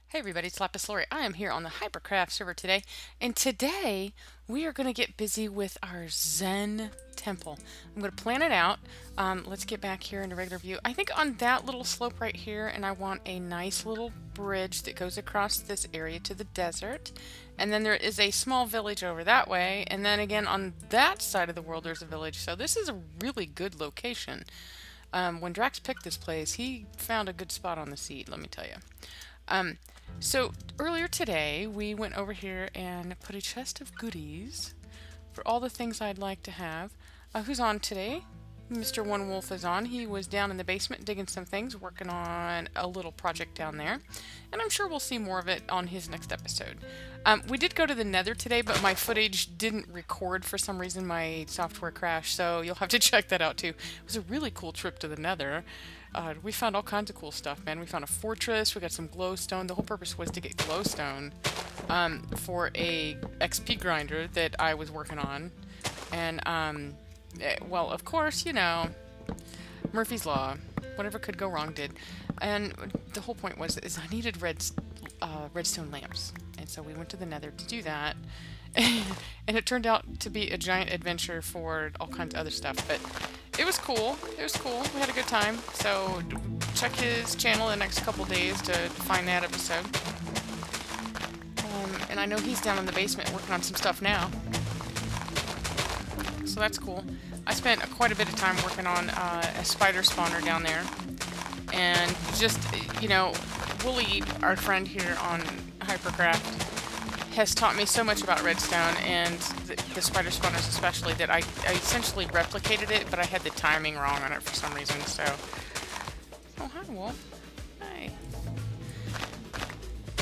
Hey everybody, it's Lapis Lauri. I am here on the Hypercraft server today, and today we are going to get busy with our Zen temple. I'm going to plan it out. Let's get back here into regular view. I think on that little slope right here, and I want a nice little bridge that goes across this area to the desert. And then there is a small village over that way, and then again on that side of the world there's a village. So this is a really good location. When Drax picked this place, he found a good spot on the seed, let me tell you. So earlier today, we went over here and put a chest of goodies for all the things I'd like to have. Who's on today? Mr. One Wolf is on. He was down in the basement digging some things, working on a little project down there. And I'm sure we'll see more of it on his next episode. We did go to the Nether today, but my footage didn't record for some reason. My software crashed, so you'll have to check that out too. It was a really cool trip to the Nether. We found all kinds of cool stuff, man. We found a fortress, we got some glowstone. The whole purpose was to get glowstone for a XP grinder that I was working on. And, well, of course, you know, Murphy's Law. Whatever could go wrong did. And the whole point was is I needed redstone lamps. And so we went to the Nether to do that. And it turned out to be a giant adventure for all kinds of other stuff. But it was cool. It was cool. We had a good time. So check his channel the next couple days to find that episode. And I know he's down in the basement working on some stuff now. So that's cool. I spent quite a bit of time working on a spider spawner down there. And just, you know, Wooly, our friend here on Hypercraft, has taught me so much about redstone and the spider spawners especially that I essentially replicated it, but I had the timing wrong on it for some reason, so... Oh, hi, Wolf. Hi.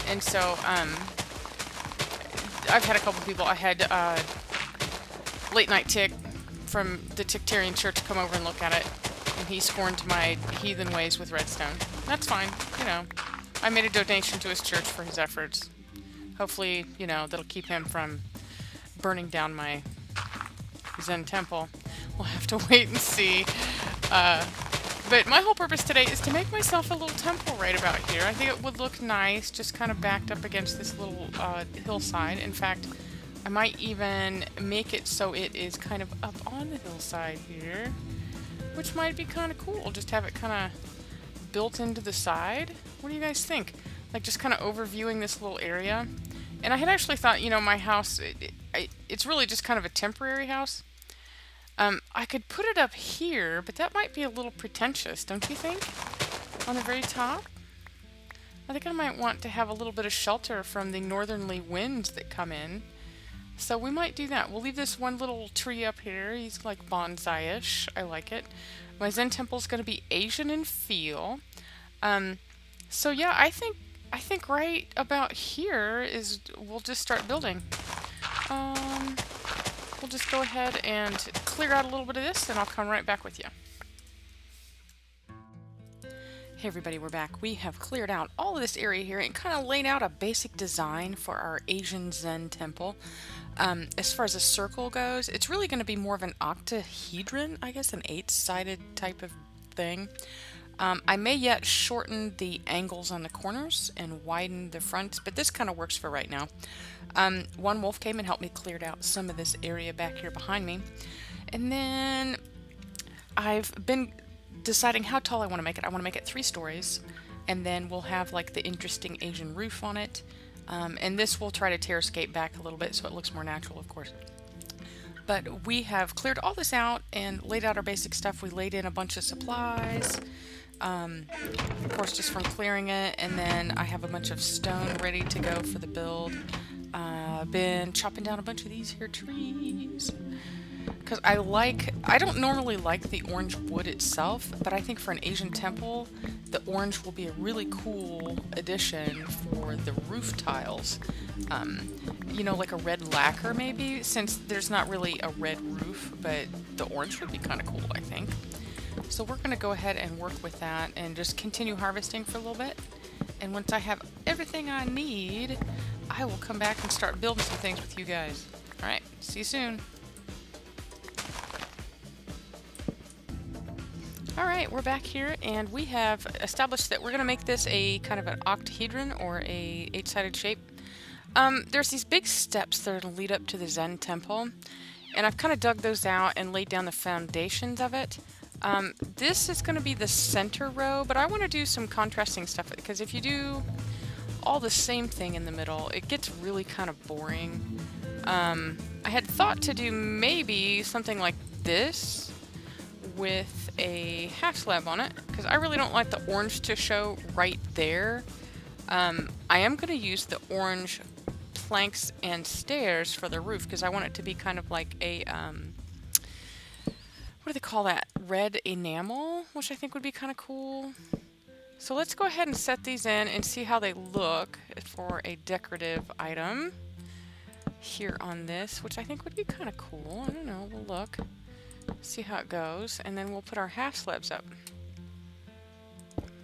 And so, I've had a couple people. I had Late Night Tick from the Tictarian Church come over and look at it, and he scorned my heathen ways with redstone. That's fine, you know. I made a donation to his church for his efforts. Hopefully, you know, that'll keep him from burning down my Zen temple. We'll have to wait and see. But my whole purpose today is to make myself a little temple right about here. I think it would look nice, just kind of backed up against this little hillside. In fact, I might even make it so it is kind of up on the hillside here, which might be kind of cool. Just have it kind of built into the side. What do you guys think? Like just kind of overviewing this little area. And I had actually thought, you know, my house, it's really just kind of a temporary house. I could put it up here, but that might be a little pretentious, don't you think? On the very top? I think I might want to have a little bit of shelter from the northerly winds that come in. So we might do that. We'll leave this one little tree up here. He's like bonsai-ish. I like it. My Zen temple's going to be Asian in feel. So yeah, I think right about here is we'll just start building. We'll just go ahead and clear out a little bit of this, and I'll come right back with you. Hey everybody, we're back. We have cleared out all of this area here and kind of laid out a basic design for our Asian Zen temple. As far as a circle goes, it's really going to be more of an octahedron, I guess, an 8-sided type of thing. I may yet shorten the angles on the corners and widen the fronts, but this kind of works for right now. One Wolf came and helped me clear out some of this area back here behind me. And then I've been deciding how tall I want to make it. I want to make it 3 stories, and then we'll have like the interesting Asian roof on it. And this will try to terrascape back a little bit so it looks more natural, of course. But we have cleared all this out and laid out our basic stuff. We laid in a bunch of supplies. Of course, just from clearing it, and then I have a bunch of stone ready to go for the build. Been chopping down a bunch of these here trees because I don't normally like the orange wood itself, but I think for an Asian temple, the orange will be a really cool addition for the roof tiles. You know, like a red lacquer maybe, since there's not really a red roof, but the orange would be kind of cool, I think. So we're going to go ahead and work with that and just continue harvesting for a little bit. And once I have everything I need, I will come back and start building some things with you guys. Alright, see you soon. Alright, we're back here, and we have established that we're going to make this a kind of an octahedron, or a 8-sided shape. There's these big steps that are going to lead up to the Zen temple, and I've kind of dug those out and laid down the foundations of it. This is going to be the center row, but I want to do some contrasting stuff, because if you do all the same thing in the middle, it gets really kind of boring. I had thought to do maybe something like this with a half slab on it, because I really don't like the orange to show right there. I am going to use the orange planks and stairs for the roof, because I want it to be kind of like a, what do they call that? Red enamel, which I think would be kind of cool. So let's go ahead and set these in and see how they look for a decorative item here on this, which I think would be kind of cool. I don't know, we'll look. See how it goes, and then we'll put our half slabs up.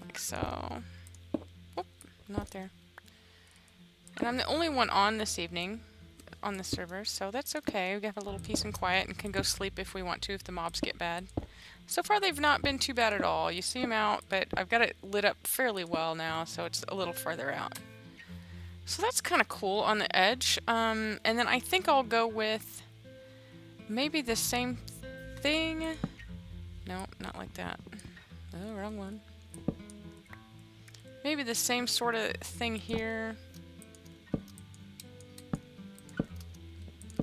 Like so. Oop, not there. And I'm the only one on this evening on the server, so that's okay. We have a little peace and quiet and can go sleep if we want to, if the mobs get bad. So far they've not been too bad at all. You see them out, but I've got it lit up fairly well now, so it's a little further out. So that's kind of cool on the edge. And then I think I'll go with maybe the same thing. No, not like that. Oh, wrong one. Maybe the same sort of thing here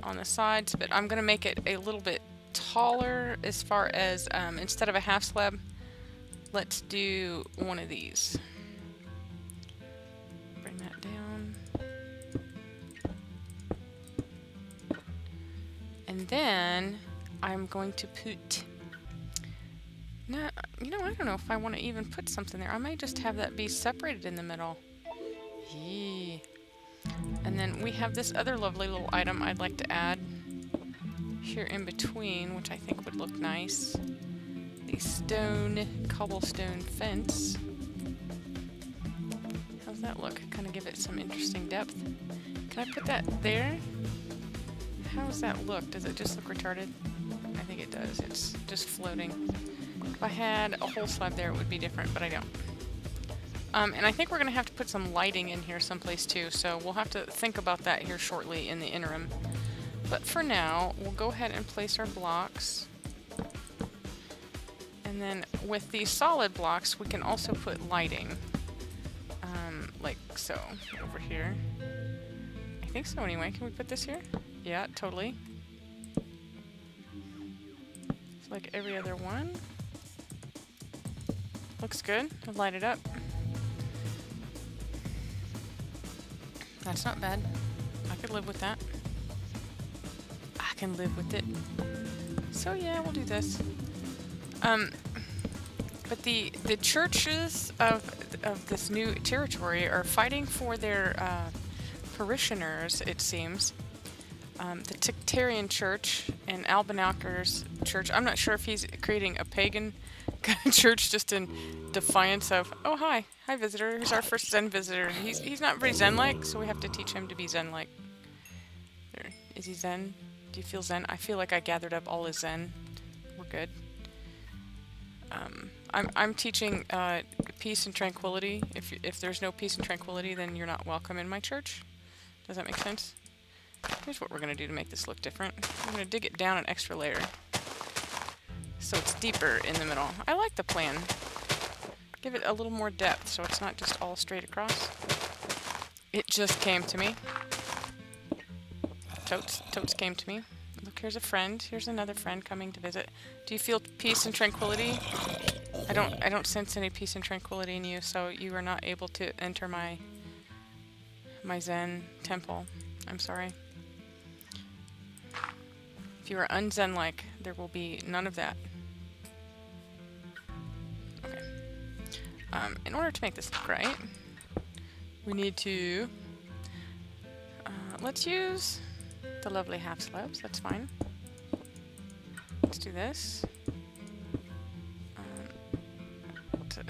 on the sides, but I'm gonna make it a little bit taller as far as instead of a half slab, let's do one of these. Bring that down. And then I'm going to put, no, you know, I don't know if I want to even put something there. I might just have that be separated in the middle. Yee. And then we have this other lovely little item I'd like to add here in between, which I think would look nice. The stone, cobblestone fence. How's that look? Kind of give it some interesting depth. Can I put that there? How does that look? Does it just look retarded? I think it does. It's just floating. If I had a whole slab there, it would be different, but I don't. And I think we're going to have to put some lighting in here someplace too, so we'll have to think about that here shortly in the interim. But for now, we'll go ahead and place our blocks. And then with these solid blocks, we can also put lighting. Like so, over here. I think so anyway. Can we put this here? Yeah, totally. It's like every other one. Looks good. I'll light it up. That's not bad. I could live with that. I can live with it. So yeah, we'll do this. But the churches of this new territory are fighting for their parishioners, it seems. The Tictarian Church and Albanacker's church. I'm not sure if he's creating a pagan church just in defiance of, oh hi visitor, here's our first Zen visitor. He's not very Zen-like, so we have to teach him to be Zen-like. There. Is he Zen? Do you feel Zen? I feel like I gathered up all his Zen. We're good. I'm teaching peace and tranquility. If there's no peace and tranquility, then you're not welcome in my church. Does that make sense? Here's what we're going to do to make this look different. We're going to dig it down an extra layer, so it's deeper in the middle. I like the plan. Give it a little more depth so it's not just all straight across. It just came to me. Totes came to me. Look, here's a friend. Here's another friend coming to visit. Do you feel peace and tranquility? I don't sense any peace and tranquility in you, so you are not able to enter my Zen temple. I'm sorry. If you are un-Zen-like, there will be none of that. Okay. In order to make this look right, we need to... let's use the lovely half slabs. That's fine. Let's do this.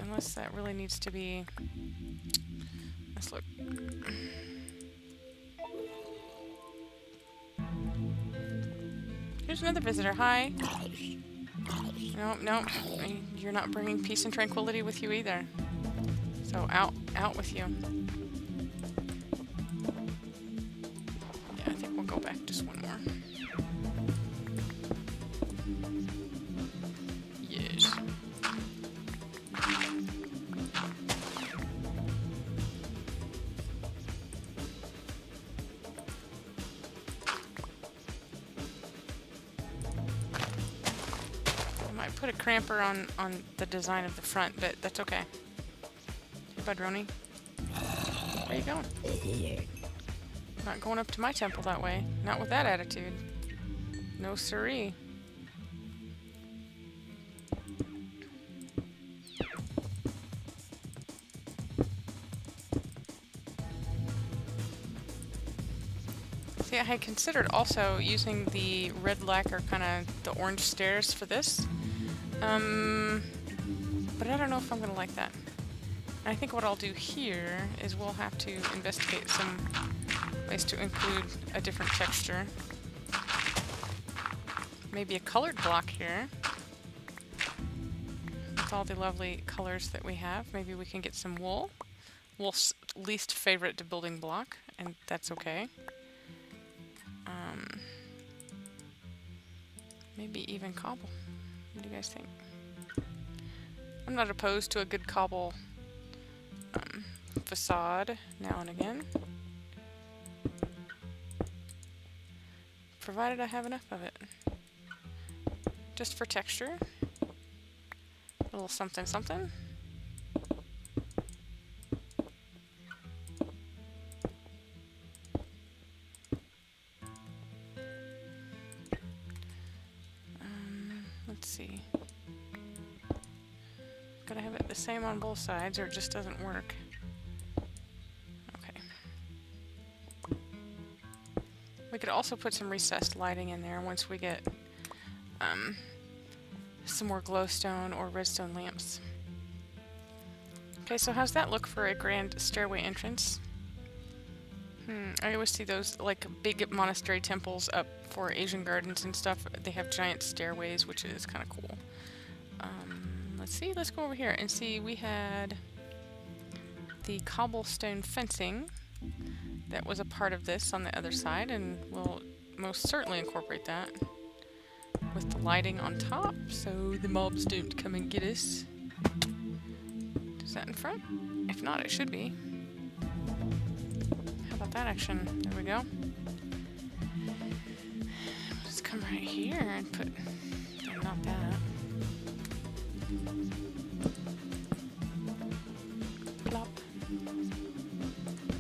Unless that really needs to be... Let's look. Here's another visitor. Hi. No, no, you're not bringing peace and tranquility with you either. So out with you. Yeah, I think we'll go back just one more. Yes. I might put a cramper on the design of the front, but that's okay. Hey, Budroni. Where are you going? Not going up to my temple that way. Not with that attitude. No siree. See, I had considered also using the red lacquer, kind of the orange stairs for this. But I don't know if I'm going to like that. And I think what I'll do here is we'll have to investigate some ways to include a different texture. Maybe a colored block here. With all the lovely colors that we have. Maybe we can get some wool. Wool's least favorite to building block, and that's okay. Maybe even cobble. What do you guys think? I'm not opposed to a good cobble facade now and again. Provided I have enough of it. Just for texture. A little something something. Let's see. Gotta have it the same on both sides or it just doesn't work. Okay. We could also put some recessed lighting in there once we get some more glowstone or redstone lamps. Okay, so how's that look for a grand stairway entrance? I always see those like big monastery temples up for Asian gardens and stuff. They have giant stairways, which is kind of cool. Let's see, let's go over here and see. We had the cobblestone fencing that was a part of this on the other side, and we'll most certainly incorporate that with the lighting on top so the mobs don't come and get us. Is that in front? If not, it should be. How about that action? There we go. Let's come right here and put... not that. Plop.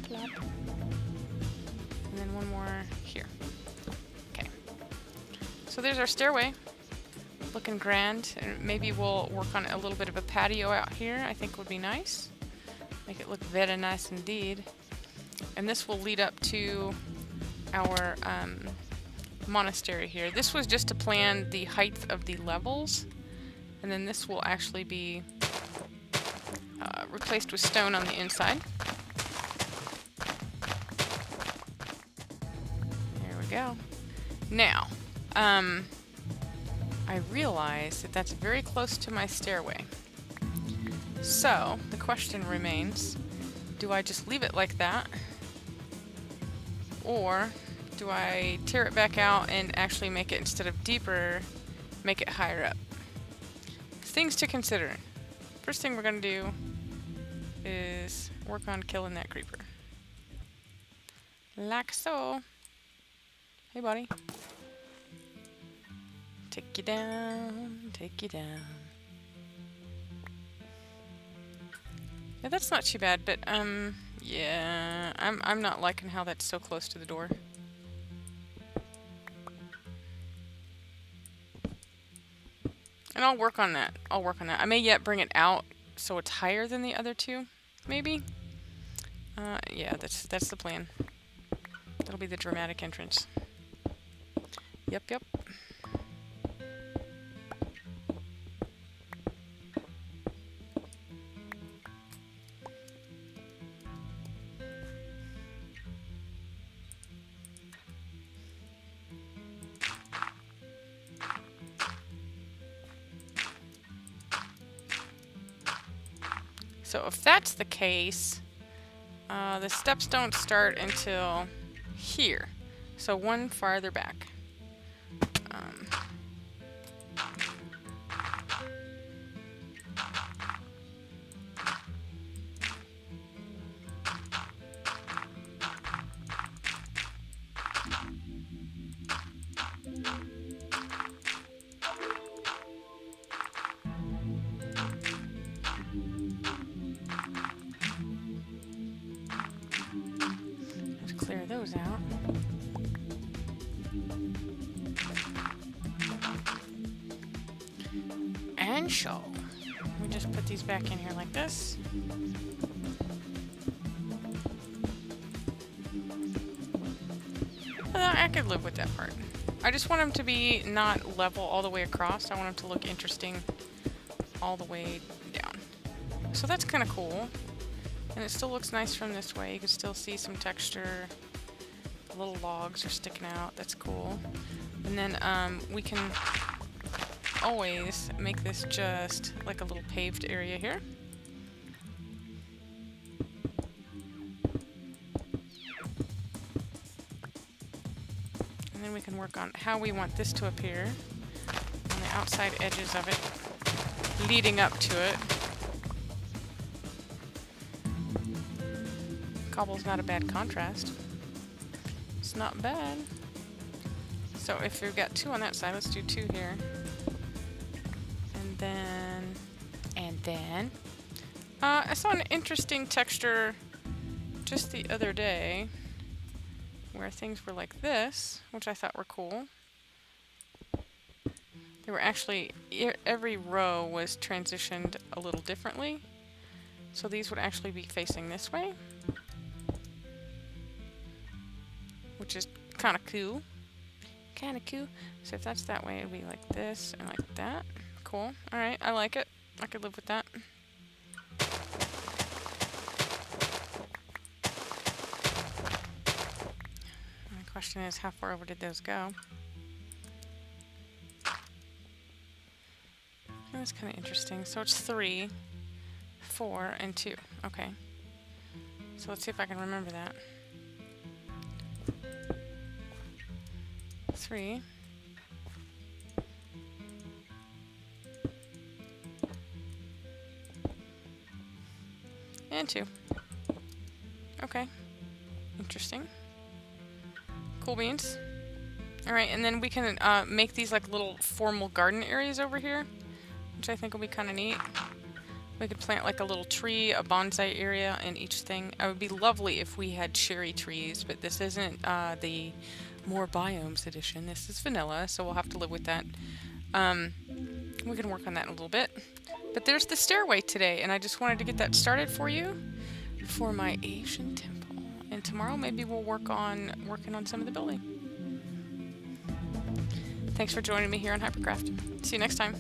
Plop. And then one more here. Okay. So there's our stairway. Looking grand. And maybe we'll work on a little bit of a patio out here. I think would be nice. Make it look very nice indeed. And this will lead up to our monastery here. This was just to plan the height of the levels. And then this will actually be replaced with stone on the inside. There we go. Now, I realize that that's very close to my stairway. So, the question remains, do I just leave it like that? Or do I tear it back out and actually make it, instead of deeper, make it higher up? Things to consider. First thing we're going to do is work on killing that creeper. Like so. Hey, buddy. Take you down, take you down. Yeah, that's not too bad, but, yeah, I'm not liking how that's so close to the door. And I'll work on that. I'll work on that. I may yet bring it out so it's higher than the other two, maybe? Yeah, that's the plan. That'll be the dramatic entrance. Yep, yep. So if that's the case, the steps don't start until here. So one farther back. Let's clear those out. And so, we just put these back in here like this. I could live with that part. I just want them to be not level all the way across. I want them to look interesting all the way down. So that's kind of cool. And it still looks nice from this way. You can still see some texture. The little logs are sticking out. That's cool. And then we can always make this just like a little paved area here. And then we can work on how we want this to appear on the outside edges of it, leading up to it. Cobble's not a bad contrast. It's not bad. So if we've got 2 on that side, let's do 2 here. And then, I saw an interesting texture just the other day where things were like this, which I thought were cool. They were actually, every row was transitioned a little differently. So these would actually be facing this way, which is kind of cool. Kind of cool. So if that's that way, it would be like this and like that. Cool. Alright, I like it. I could live with that. The question is, how far over did those go? That's kind of interesting. So it's 3, 4, and 2. Okay. So let's see if I can remember that. 3. And 2. Okay. Interesting. Cool beans. Alright, and then we can make these like little formal garden areas over here, which I think will be kind of neat. We could plant like a little tree, a bonsai area in each thing. It would be lovely if we had cherry trees, but this isn't the More Biomes edition. This is vanilla, so we'll have to live with that. We can work on that in a little bit. But there's the stairway today, and I just wanted to get that started for you for my Asian temple. And tomorrow maybe we'll working on some of the building. Thanks for joining me here on Hypercraft. See you next time.